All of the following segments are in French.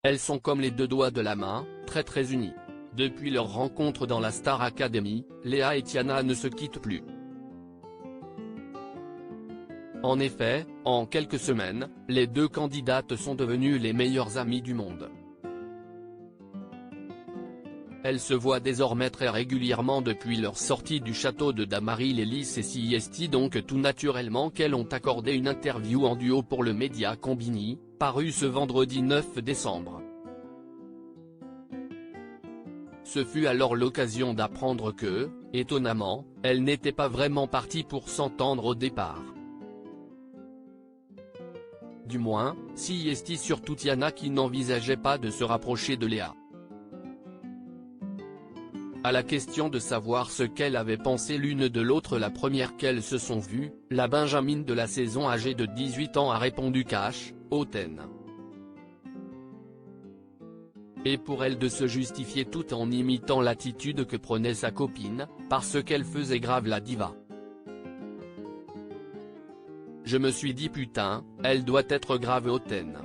Elles sont comme les deux doigts de la main, très unies. Depuis leur rencontre dans la Star Academy, Léa et Tiana ne se quittent plus. En effet, en quelques semaines, les deux candidates sont devenues les meilleures amies du monde. Elles se voient désormais très régulièrement depuis leur sortie du château de Damaris-les-Lys et CIST, donc tout naturellement qu'elles ont accordé une interview en duo pour le média Combini, parue ce vendredi 9 décembre. Ce fut alors l'occasion d'apprendre que, étonnamment, elles n'étaient pas vraiment parties pour s'entendre au départ. Du moins, CIST surtout Tiana qui n'envisageait pas de se rapprocher de Léa. À la question de savoir ce qu'elles avaient pensé l'une de l'autre la première qu'elles se sont vues, la Benjamine de la saison âgée de 18 ans a répondu cash, hautaine. Et pour elle de se justifier tout en imitant l'attitude que prenait sa copine, parce qu'elle faisait grave la diva. Je me suis dit putain, elle doit être grave hautaine.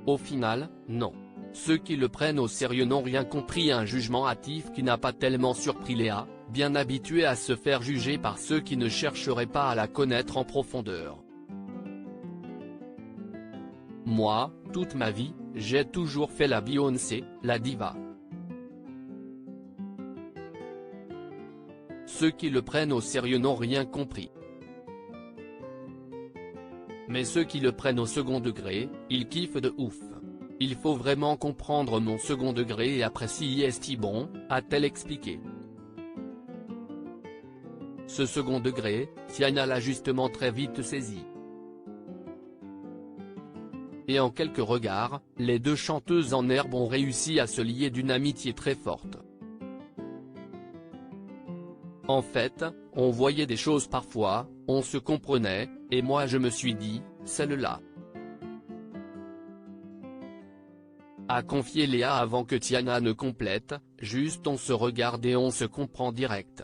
Au final, non. Ceux qui le prennent au sérieux n'ont rien compris, un jugement hâtif qui n'a pas tellement surpris Léa, bien habituée à se faire juger par ceux qui ne chercheraient pas à la connaître en profondeur. Moi, toute ma vie, j'ai toujours fait la Beyoncé, la diva. Ceux qui le prennent au sérieux n'ont rien compris. Mais ceux qui le prennent au second degré, ils kiffent de ouf. Il faut vraiment comprendre mon second degré et après CIST bon, a-t-elle expliqué. Ce second degré, Tiana l'a justement très vite saisi. Et en quelques regards, les deux chanteuses en herbe ont réussi à se lier d'une amitié très forte. En fait, on voyait des choses parfois, on se comprenait, et moi je me suis dit, celle-là. A confié Léa avant que Tiana ne complète, juste on se regarde et on se comprend direct.